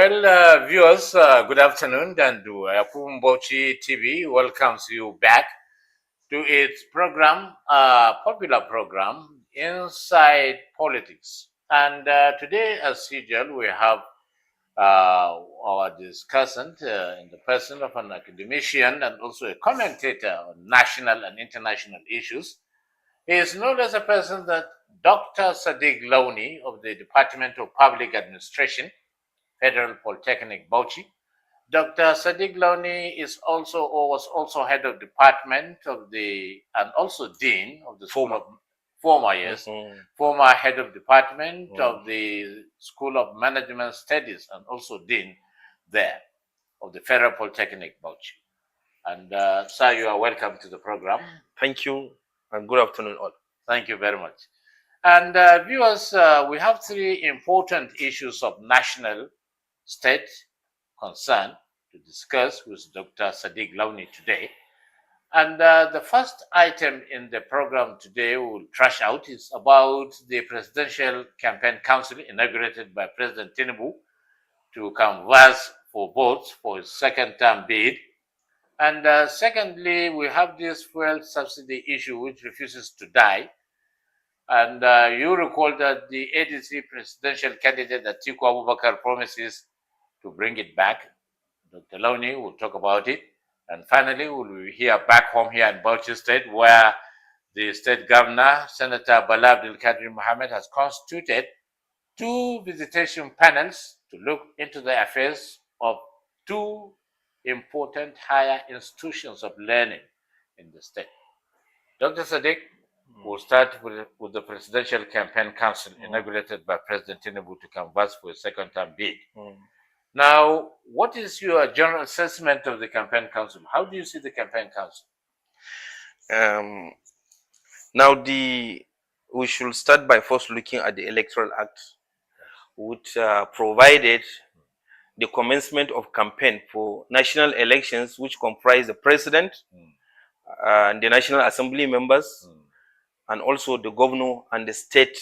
Viewers, good afternoon, and Bauchi TV welcomes you back to its program, popular program, Inside Politics. And today, as usual, we have our discussant in the person of an academician and also a commentator on national and international issues. He is known as a person that Dr. Sadiq Launi of the Department of Public Administration, Federal Polytechnic Bauchi. Dr. Sadiq Launi is also or was also head of department of the and also dean of the School of former head of department of the School of Management Studies and also dean there of the Federal Polytechnic Bauchi. And sir, you are welcome to the program. Thank you and good afternoon all. Thank you very much. And viewers, we have three important issues of national state concern to discuss with Dr. Sadiq Launi today. And the first item in the program today we'll trash out is about the Presidential Campaign Council inaugurated by President Tinubu to canvass for votes for his second term bid. And secondly, we have this fuel subsidy issue which refuses to die. And you recall that the ADC presidential candidate Atiku Abubakar promises to bring it back. Dr. Launi will talk about it. And finally, we'll be here back home here in Bauchi State, where the state governor, Senator Bala Mohammed, has constituted two visitation panels to look into the affairs of two important higher institutions of learning in the state. Dr. Sadiq will start with the Presidential Campaign Council inaugurated by President Tinubu to canvass for a second term bid. Now, what is your general assessment of the Campaign Council? How do you see the Campaign Council? We should start by first looking at the Electoral Act, which provided the commencement of campaign for national elections, which comprise the president and the National Assembly members, and also the governor and the state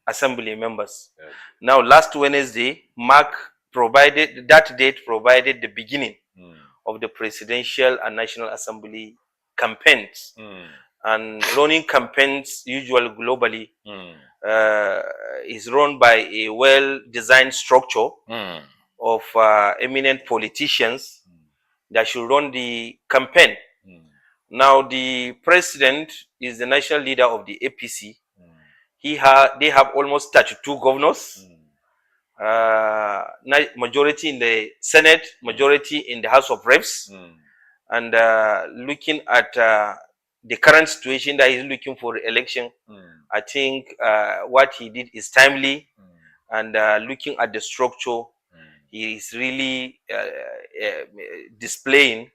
assembly members. Yes. Now, last Wednesday, that date provided the beginning of the presidential and National Assembly campaigns. And running campaigns, usually globally, is run by a well-designed structure of eminent politicians that should run the campaign. Now, the president is the national leader of the APC. They have almost 32 governors, majority in the Senate, majority in the House of Reps. And looking at the current situation that he's looking for election, I think what he did is timely. And looking at the structure, he is really displaying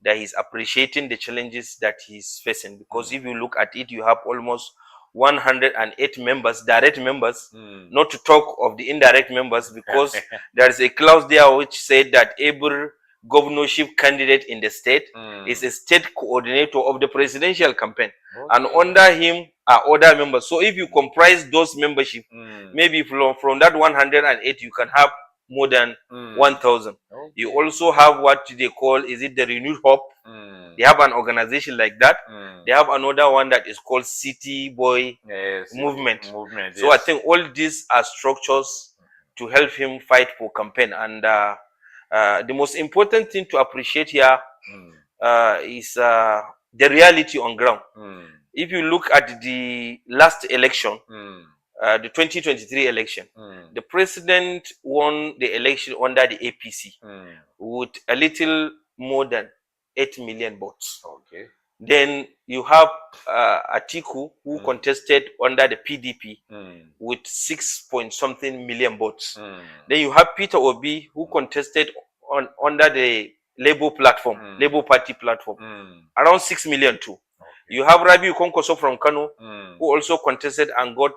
that he's appreciating the challenges that he's facing. Because if you look at it, you have almost 108 members, direct members, not to talk of the indirect members, because there is a clause there which said that every governorship candidate in the state is a state coordinator of the presidential campaign. And under him are other members. So if you comprise those membership, maybe from that 108, you can have more than 1,000. You also have what they call, is it the Renewed Hope? They have an organization like that. They have another one that is called City Boy Movement. So yes. I think all these are structures to help him fight for campaign. And the most important thing to appreciate here is the reality on ground. If you look at the last election, the 2023 election, the president won the election under the APC with a little more than 8 million votes. Okay. Then you have Atiku, who contested under the PDP with 6-point-something million votes. Then you have Peter Obi, who contested under the Labour platform, Labour Party platform, around 6 million too. Okay. You have Rabiu Konkoso from Kano, who also contested and got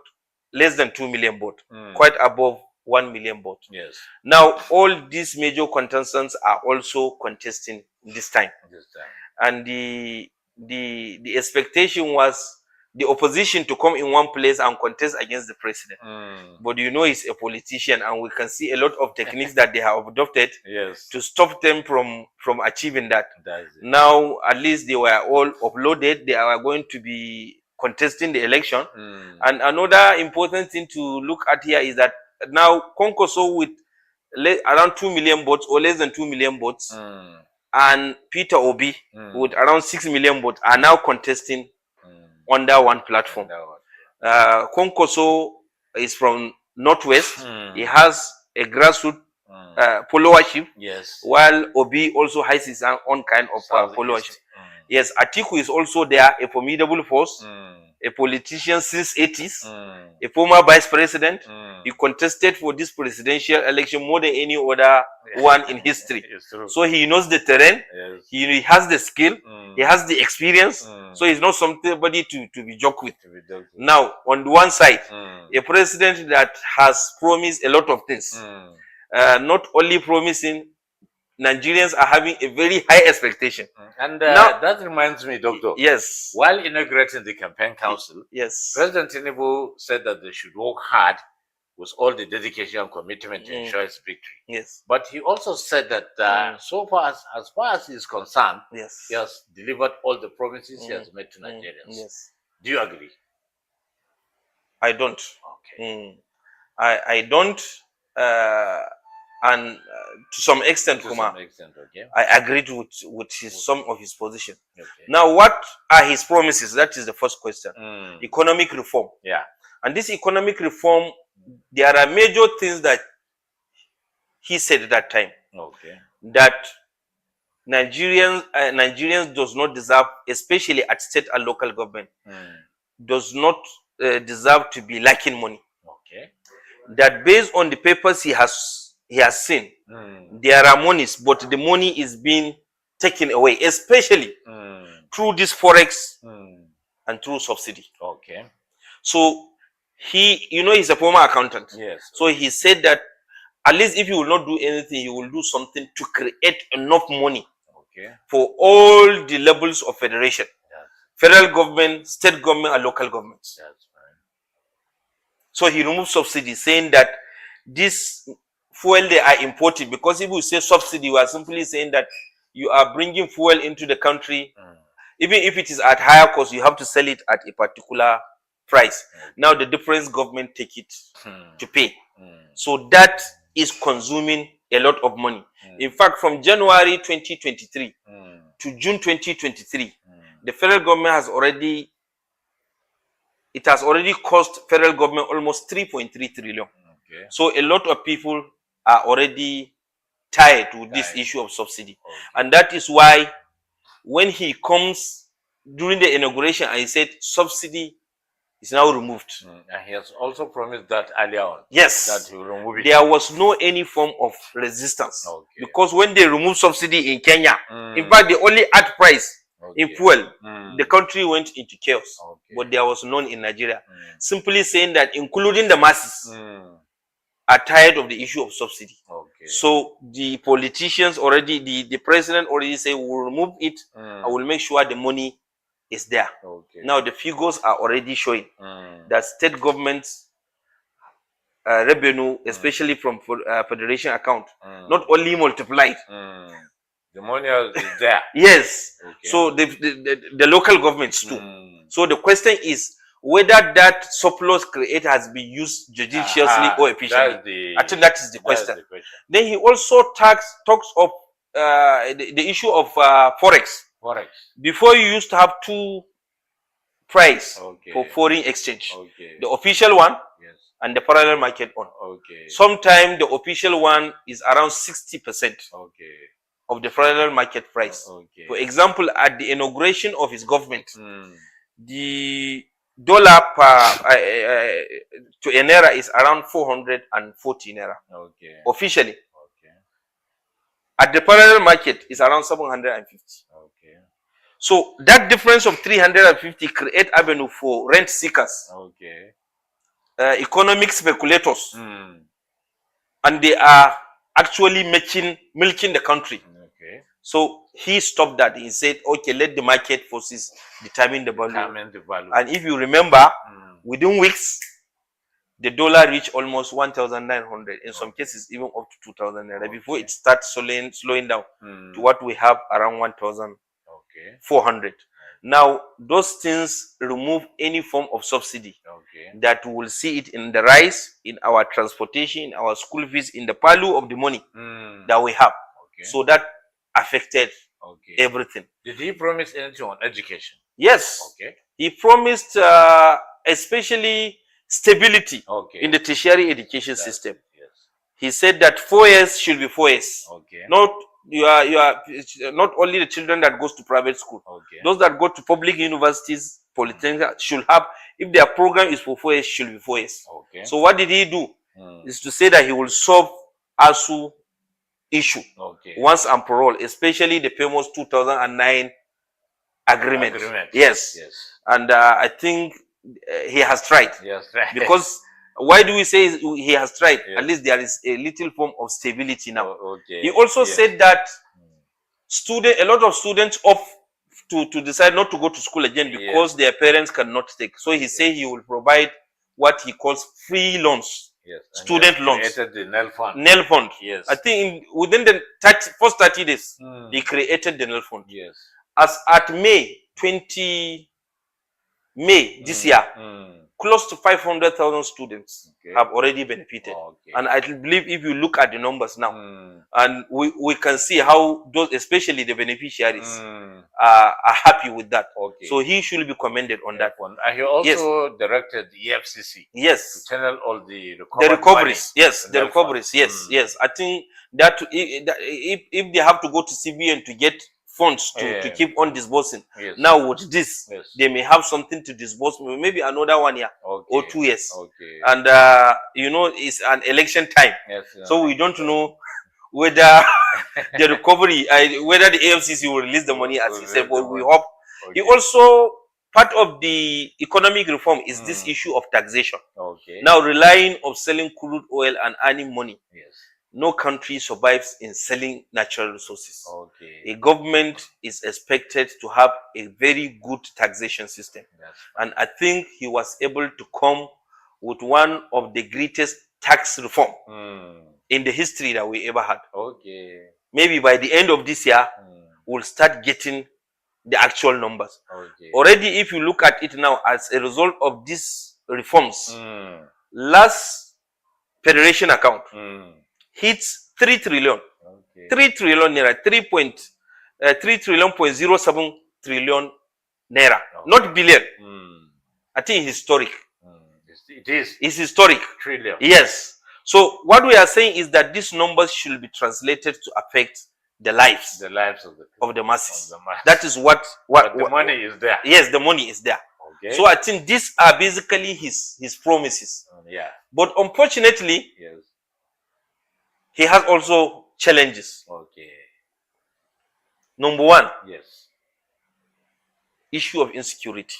less than 2 million votes, quite above 1 million votes. Yes. Now, all these major contestants are also contesting this time. And the expectation was the opposition to come in one place and contest against the president. But you know, he's a politician, and we can see a lot of techniques that they have adopted to stop them from achieving that. Now, at least they were all uploaded. They are going to be contesting the election. And another important thing to look at here is that now Konkoso with around 2 million votes or less than 2 million votes, and Peter Obi with around 6 million votes are now contesting under one platform. Konkoso is from Northwest. He has a grassroots followership, while Obi also has his own kind of followership. Yes, Atiku is also there, a formidable force, a politician since 80s, a former vice president. He contested for this presidential election more than any other one in history. So he knows the terrain, he has the skill, he has the experience, so he's not somebody to be joked with. Now, on the one side, a president that has promised a lot of things, not only promising, Nigerians are having a very high expectation. And now, that reminds me, Doctor. Yes. While inaugurating the campaign council, President Tinubu said that they should work hard with all the dedication and commitment to ensure its victory. But he also said that so far as he is concerned, he has delivered all the promises he has made to Nigerians. Do you agree? I don't. Okay. I don't. And to some extent, Kuma, I agreed with some of his position. Now, what are his promises? That is the first question. Economic reform. And this economic reform, there are major things that he said at that time. That Nigerians does not deserve, especially at state and local government, does not deserve to be lacking money. That based on the papers he has seen, there are monies, but the money is being taken away, especially through this forex and through subsidy. So he's a former accountant. So he said that at least if he will not do anything, he will do something to create enough money for all the levels of federation, federal government, state government, and local governments. So he removed subsidy, saying that this fuel they are importing, because if we say subsidy, we are simply saying that you are bringing fuel into the country, even if it is at higher cost, you have to sell it at a particular price. Now the difference government take it to pay. So that is consuming a lot of money. In fact, from January 2023 to June 2023, the federal government has already cost federal government almost 3.3 trillion. So a lot of people are already tired with this issue of subsidy. And that is why when he comes during the inauguration and he said subsidy is now removed. And he has also promised that earlier on. Yes. That he will remove it. There was no any form of resistance. Because when they removed subsidy in Kenya, in fact, they only add price in fuel. The country went into chaos. But there was none in Nigeria. Simply saying that including the masses are tired of the issue of subsidy. So the politicians already, the president already say we'll remove it. I will make sure the money is there. Now the figures are already showing that state governments revenue, especially from federation account, not only multiplied. The money is there. Yes. So the local governments too. So the question is whether that surplus created has been used judiciously or efficiently. I think that is the question. Then he also talks of the issue of forex. Before you used to have two price for foreign exchange. The official one and the parallel market one. Sometimes the official one is around 60% of the parallel market price. For example, at the inauguration of his government, the dollar to a naira is around 440 naira. Officially. At the parallel market is around 750. So that difference of 350 create avenue for rent seekers, economic speculators, and they are actually milking the country So he stopped that. He said, okay, let the market forces determine the value. And if you remember, within weeks, the dollar reached almost 1,900. In some cases, even up to 2,000 naira before it starts slowing down to what we have around 1,400. Now, those things remove any form of subsidy that we will see it in the rise, in our transportation, in our school fees, in the value of the money that we have. So that affected everything. Did he promise anything on education? Yes. He promised especially stability in the tertiary education system. He said that 4 years should be 4 years. Not you are not only the children that goes to private school. Those that go to public universities, polytechnic should have, if their program is for 4 years, should be 4 years. So what did he do? Is to say that he will solve ASU issue once and for all, especially the famous 2009 agreement. Yes. And I think he has tried. Because why do we say he has tried? At least there is a little form of stability now. He also said that a lot of students opt to decide not to go to school again because their parents cannot take. So he said he will provide what he calls free loans. Student loans. The NEL fund. NEL fund. I think within the first 30 days, he created the NEL fund. As at May this year, close to 500,000 students have already benefited. And I believe if you look at the numbers now, and we can see how those, especially the beneficiaries, are happy with that. So he should be commended on that one. And he also directed the EFCC to channel all the recoveries. The recoveries. Yes. I think that if they have to go to CBN to get funds to keep on disbursing. Now with this, they may have something to disburse, maybe another 1 year or 2 years. And you know, it's an election time, so we don't know whether the recovery, whether the AFCC will release the money as he said, but we hope. He also, part of the economic reform is this issue of taxation. Now relying on selling crude oil and earning money. No country survives in selling natural resources. A government is expected to have a very good taxation system. And I think he was able to come with one of the greatest tax reform in the history that we ever had. Maybe by the end of this year, we'll start getting the actual numbers. Already, if you look at it now, as a result of these reforms, last federation account hits 3 trillion. 3 trillion naira, 3 trillion point 07 trillion naira, not billion. I think historic. It is. It's historic. Trillion. Yes. So what we are saying is that these numbers should be translated to affect the lives of the masses. That is what the money is there. Yes, the money is there. So I think these are basically his promises. But unfortunately, he has also challenges. Number one, issue of insecurity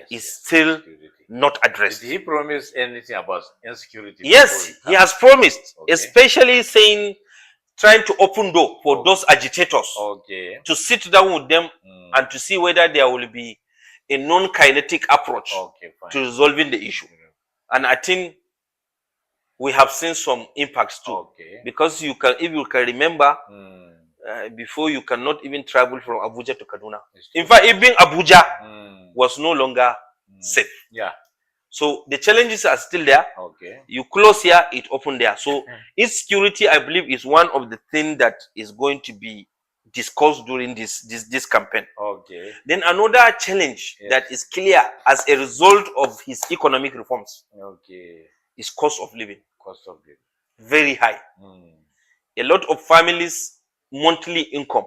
is still not addressed. Did he promise anything about insecurity? Yes, he has promised, especially saying, trying to open door for those agitators to sit down with them and to see whether there will be a non-kinetic approach to resolving the issue. And I think we have seen some impacts too, because you can, if you can remember, before you cannot even travel from Abuja to Kaduna. In fact, even Abuja was no longer safe. So the challenges are still there. You close here, it open there. So insecurity, I believe, is one of the things that is going to be discussed during this campaign. Then another challenge that is clear as a result of his economic reforms is cost of living. Very high. A lot of families' monthly income.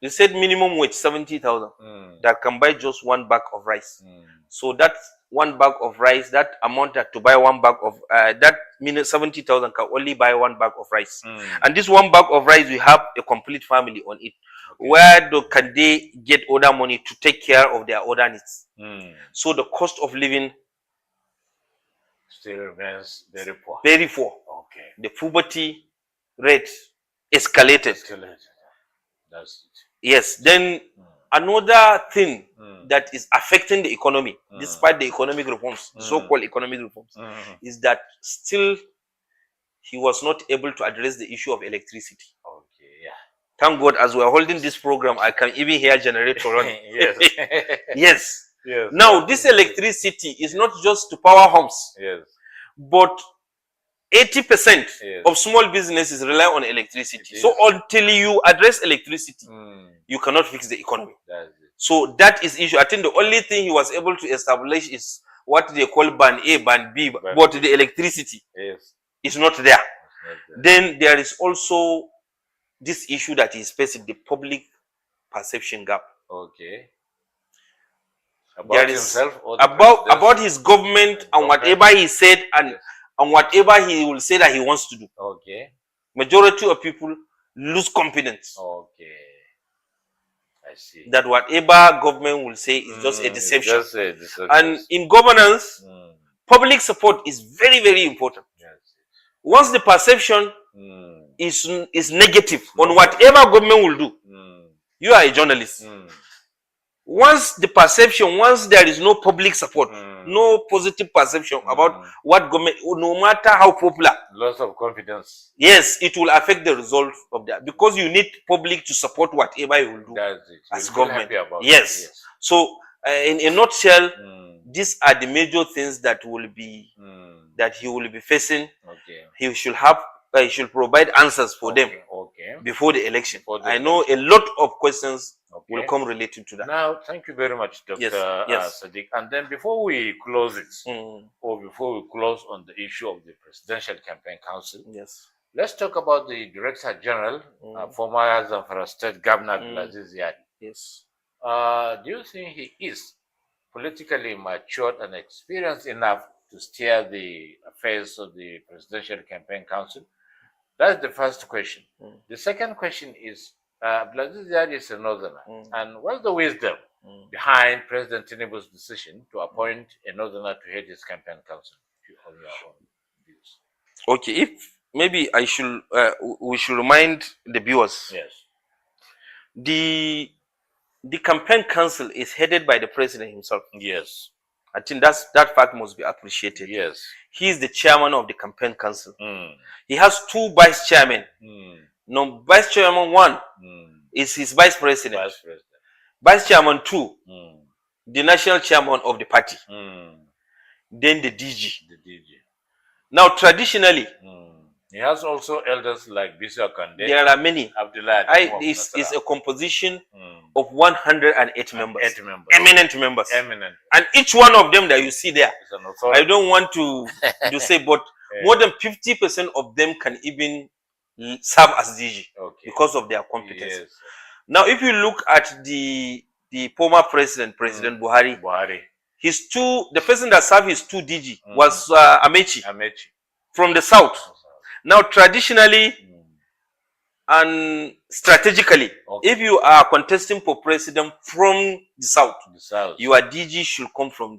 They said minimum wage 70,000 that can buy just 1 bag of rice. So that 1 bag of rice, that amount that to buy 1 bag of that minimum 70,000 can only buy 1 bag of rice. And this 1 bag of rice, we have a complete family on it. Where can they get other money to take care of their other needs? So the cost of living still remains very poor. Very poor. The poverty rate escalated. That's it. Yes. Then another thing that is affecting the economy, despite the economic reforms, so-called economic reforms, is that still he was not able to address the issue of electricity. Okay, yeah. Thank God, as we are holding this program, I can even hear generator running. Yes. Yes. Yes. Now, this electricity is not just to power homes, yes, but 80% yes. of small businesses rely on electricity. It So is. until you address electricity, you cannot fix the economy. That's it. So that is issue. I think the only thing he was able to establish is what they call band A, band B, but the electricity Yes. is not there. Then there is also this issue that is facing, the public perception gap. Okay. About There himself is or the about his government and whatever he said and whatever he will say that he wants to do. Okay. Majority of people lose confidence. Okay. I see. That whatever government will say is just a deception. Just a deception. And in governance, public support is very, very important. Yes. Once the perception is negative on whatever government will do, you are a journalist. Once the perception, once there is no public support, no positive perception about what government, no matter how popular, loss of confidence. Yes, it will affect the result of that, because you need public to support whatever you will do. That's it. As government. Yes. Yes. So in a nutshell, these are the major things that will be that he will be facing. Okay. He should provide answers for them before the election. I know a lot of questions will come related to that. Now, thank you very much, Dr. Sadiq. And then before we close it, or before we close on the issue of the Presidential Campaign Council, let's talk about the Director General, former Zamfara State Governor Abdul Aziz Yari. Yes. Do you think he is politically matured and experienced enough to steer the affairs of the Presidential Campaign Council? That's the first question. The second question is, Abdul Aziz Yari is a northerner, and what's the wisdom behind President Tinubu's decision to appoint a northerner to head his campaign council? On your own views. Okay, if maybe I should, we should remind the viewers. Yes. The campaign council is headed by the president himself. Yes. I think that fact must be appreciated. Yes. He is the chairman of the campaign council. He has two vice chairmen. No, vice chairman one is his vice president. Vice chairman two, the national chairman of the party. Then the DG. Now, traditionally, he has also elders like Bisa Kande. There are many. Abdullah. This is a composition of 108 members. 8 members. Eminent members. Eminent. And each one of them that you see there, I don't want to say, but more than 50% of them can even serve as DG because of their competence. Yes. Now, if you look at the former president, President Buhari, the person that served his two DG was Amechi from the south. Now, traditionally and strategically, if you are contesting for president from the south, your DG should come from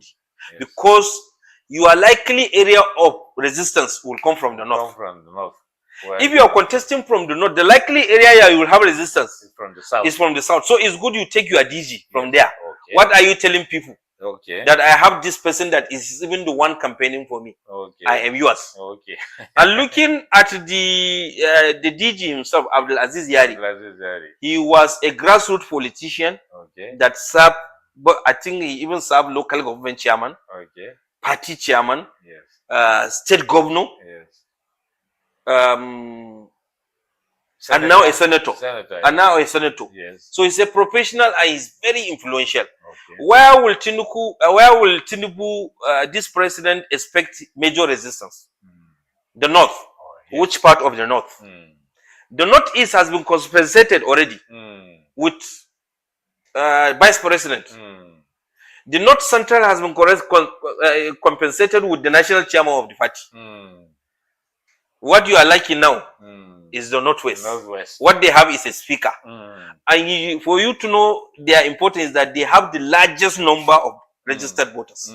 because your likely area of resistance will come from the north. If you are contesting from the north, the likely area you will have resistance is from the south. So it's good you take your DG from there. What are you telling people? That I have this person that is even the one campaigning for me. I am yours. And looking at the DG himself, Abdul Aziz Yari, he was a grassroots politician that served, but I think he even served local government chairman, party chairman, state governor, and now a senator. So he's a professional and he's very influential. Where will Tinubu, this president, expect major resistance? The north. Which part of the north? The northeast has been compensated already with vice president. The north central has been compensated with the national chairman of the party. What you are liking now is the northwest. What they have is a speaker. And for you to know their importance is that they have the largest number of registered voters.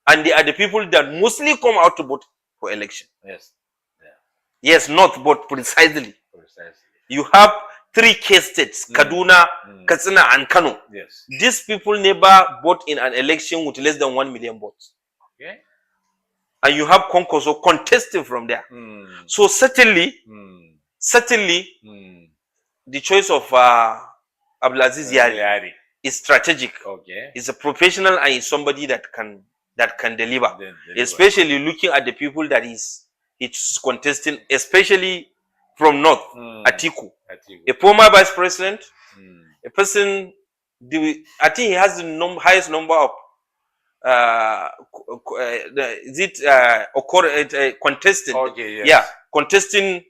And they are the people that mostly come out to vote for election. Yes, not, but precisely. Precisely. You have 3 case states, Kaduna, Katsina, and Kano. Yes. These people never vote in an election with less than 1 million votes. Okay. And you have Konkoso contesting from there. So certainly, the choice of Abdulaziz Yari is strategic. Okay. He's a professional and he's somebody that can deliver. Especially looking at the people that he's contesting, especially from North, Atiku. A former vice president, a person, I think he has the highest number of contesting. Okay, yes. Yeah, contesting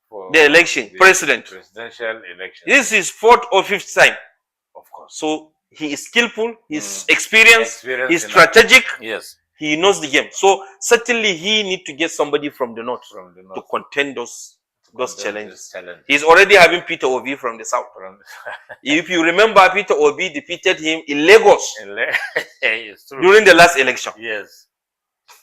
for the election, presidential election. This is 4th or 5th time. Of course. So he is skillful, he's experienced, he's strategic. Yes. He knows the game. So certainly he need to get somebody from the north to contend those challenges. He's already having Peter Obi from the south. If you remember, Peter Obi defeated him in Lagos during the last election. Yes.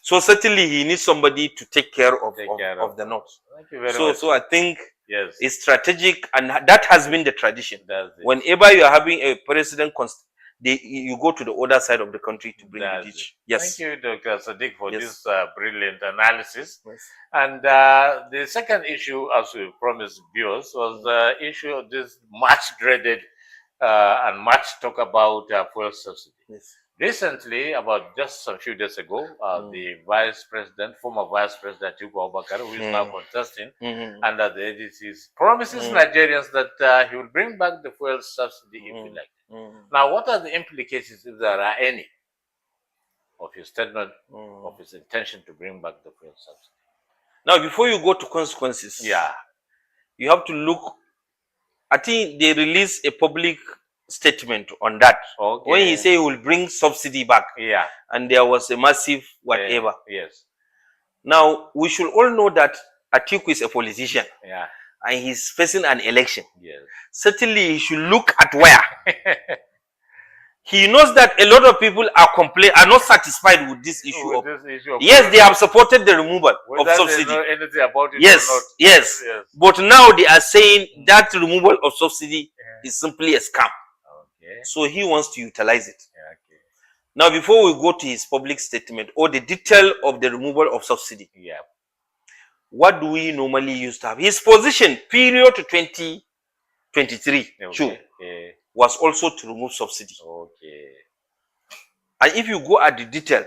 So certainly he needs somebody to take care of the north. Thank you very much. So I think yes, it's strategic, and that has been the tradition. Whenever you are having a president, you go to the other side of the country to bring the ditch. Yes. Thank you, Dr. Sadiq, for this brilliant analysis. Yes. And the second issue, as we promised viewers, was the issue of this much dreaded and much talk about fuel subsidy. Yes. Recently, about just a few days ago, the former vice president, Atiku Abubakar, who is now contesting under the ADCs, promises Nigerians that he will bring back the fuel subsidy if elected. Now, what are the implications, if there are any, of his statement of his intention to bring back the fuel subsidy? Now, before you go to consequences, you have to look. I think they released a public statement on that. Okay. When he say he will bring subsidy back, and there was a massive whatever. Yes. Now, we should all know that Atiku is a politician. And he's facing an election. Yes. Certainly, he should look at where. He knows that a lot of people are not satisfied with this issue. Yes, they have supported the removal of subsidy. They know anything about it yes, or not. yes. But now they are saying that removal of subsidy is simply a scam. Okay. So he wants to utilize it. Okay. Now, before we go to his public statement or the detail of the removal of subsidy, what do we normally use to have? His position period to 2023 was also to remove subsidy. Okay. And if you go at the detail,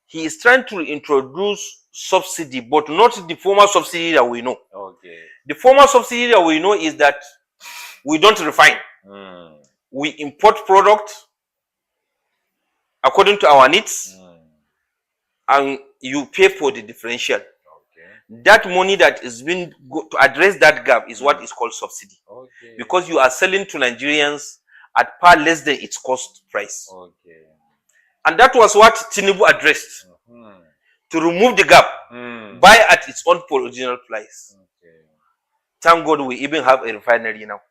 he is trying to introduce subsidy, but not the former subsidy that we know. Okay. The former subsidy that we know is that we don't refine. We import product according to our needs, and you pay for the differential. That money that is being to address that gap is what is called subsidy. Okay. Because you are selling to Nigerians at far less than its cost price. Okay. And that was what Tinubu addressed. To remove the gap, buy at its own original price. Okay. Thank God we even have a refinery now.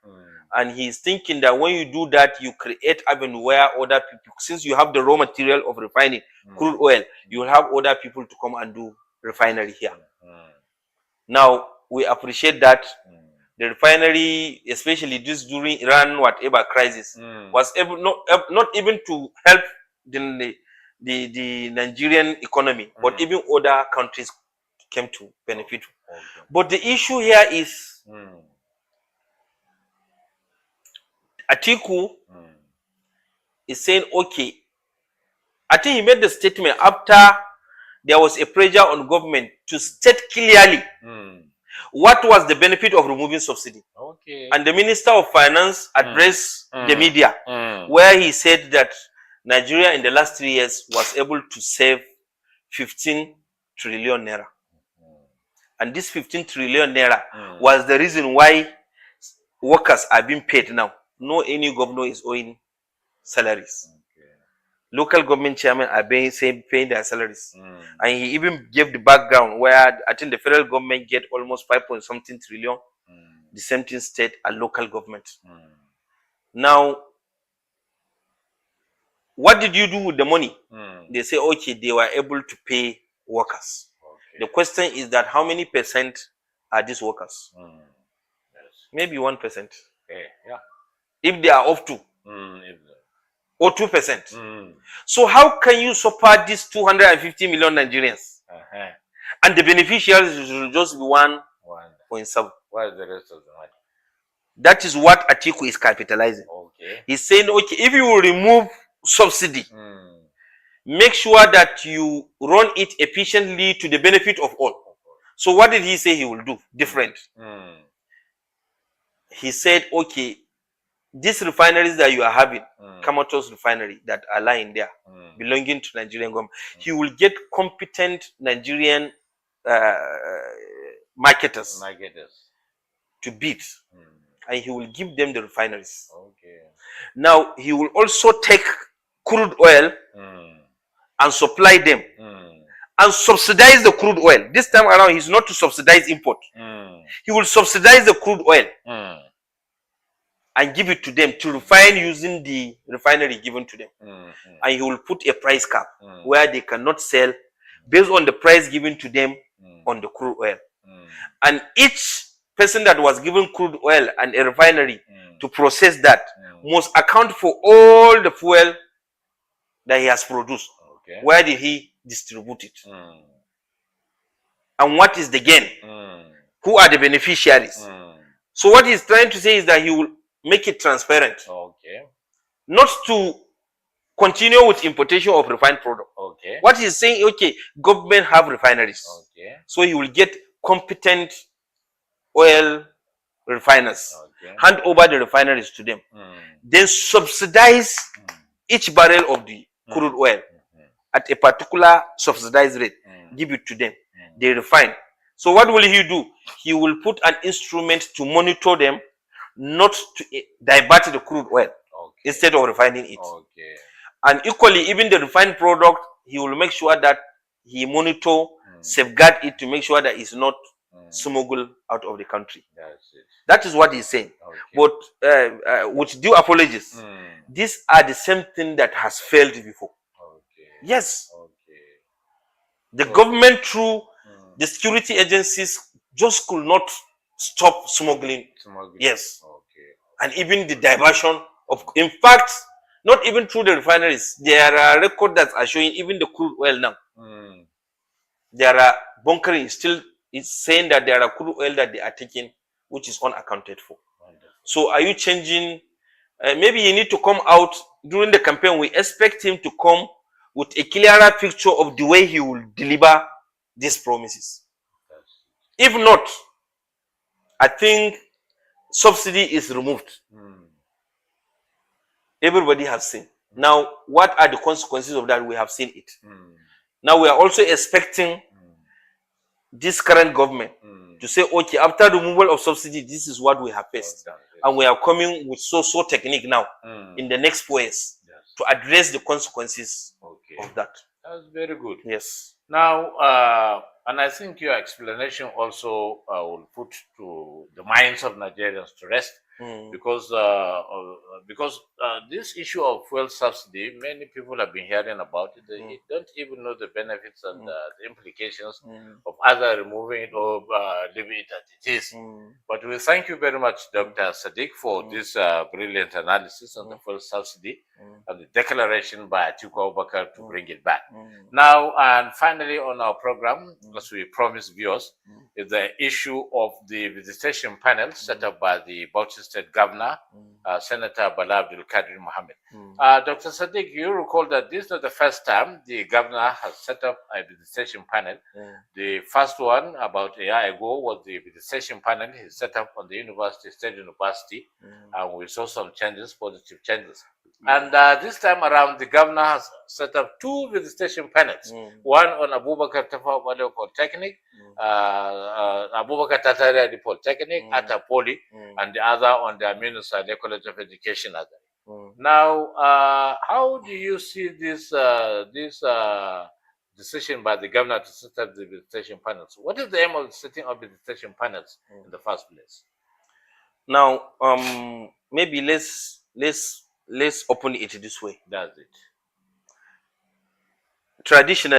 And he's thinking that when you do that, you create avenue where other people, since you have the raw material of refining, crude oil, you will have other people to come and do refinery here. Now, we appreciate that the refinery, especially this during Iran whatever crisis, was able not even to help the Nigerian economy, but even other countries came to benefit. But the issue here is Atiku is saying, okay, I think he made the statement after there was a pressure on government to state clearly what was the benefit of removing subsidy. Okay. And the Minister of Finance addressed the media where he said that Nigeria in the last 3 years was able to save 15 trillion naira. And this 15 trillion naira was the reason why workers are being paid now. No any governor is owing salaries. Local government chairmen are paying their salaries. And he even gave the background where I think the federal government get almost 5.something trillion. The same thing state and local government. Now, what did you do with the money? They say, okay, they were able to pay workers. The question is that how many percent are these workers? Maybe 1%. Okay, yeah. If they are up to. If Or 2%. So how can you support these 250 million Nigerians? And the beneficiaries will just be 1.7. What is the rest of the money? That is what Atiku is capitalizing. Okay. He's saying, okay, if you remove subsidy, make sure that you run it efficiently to the benefit of all. So what did he say he will do? Different. He said, okay, these refineries that you are having, Kamatos refinery that are lying there, belonging to Nigerian government, he will get competent Nigerian marketers to bid, and he will give them the refineries. Okay. Now he will also take crude oil and supply them and subsidize the crude oil. This time around, he's not to subsidize import. He will subsidize the crude oil and give it to them to refine using the refinery given to them. And he will put a price cap where they cannot sell based on the price given to them on the crude oil. And each person that was given crude oil and a refinery to process that must account for all the fuel that he has produced. Okay. Where did he distribute it? And what is the gain? Who are the beneficiaries? So what he's trying to say is that he will make it transparent. Okay. Not to continue with importation of refined product. Okay. What he's saying, okay, government have refineries. Okay. So he will get competent oil refiners. Okay. Hand over the refineries to them. Then subsidize each barrel of the crude oil at a particular subsidized rate. Give it to them. They refine. So what will he do? He will put an instrument to monitor them, not to divert the crude oil instead of refining it. Okay. And equally, even the refined product, he will make sure that he monitor, safeguard it to make sure that it's not smuggled out of the country. That's it. That is what he's saying. Okay. But with due apologies, these are the same thing that has failed before. Okay. Yes. Okay. The government through the security agencies just could not stop smuggling. Yes. Okay. And even the diversion of, in fact, not even through the refineries. There are records that are showing even the crude oil now. There are bunkering still. It's saying that there are crude oil that they are taking, which is unaccounted for. Wonderful. So are you changing? Maybe you need to come out during the campaign. We expect him to come with a clearer picture of the way he will deliver these promises. If not, I think subsidy is removed. Everybody has seen. Now, what are the consequences of that? We have seen it. Now, we are also expecting this current government to say, okay, after removal of subsidy, this is what we have faced. And we are coming with so technique now in the next 4 years to address the consequences of that. That's very good. Yes. Now, and I think your explanation also will put to the minds of Nigerians to rest, because this issue of fuel subsidy, many people have been hearing about it. They don't even know the benefits and the implications of either removing it or leaving it as it is. But we thank you very much, Dr. Sadiq, for this brilliant analysis on the fuel subsidy and the declaration by Atiku Abubakar to bring it back. Now, and finally on our program, as we promised viewers, is the issue of the visitation panel set up by the Bauchi State Governor, Senator Bala Mohammed. Dr. Sadiq, you recall that this is not the first time the governor has set up a visitation panel. The first one about a year ago was the visitation panel he set up on the State University, and we saw some changes, positive changes. And this time around, the governor has set up 2 visitation panels. One on Abubakar Tafawa Balewa Polytechnic, Abubakar Tatariya Polytechnic, Atta Poly, and the other on the Aminu Saleh College of Education, Azare. Now, how do you see this decision by the governor to set up the visitation panels? What is the aim of setting up visitation panels in the first place? Now, maybe let's open it this way. That's it. Traditionally,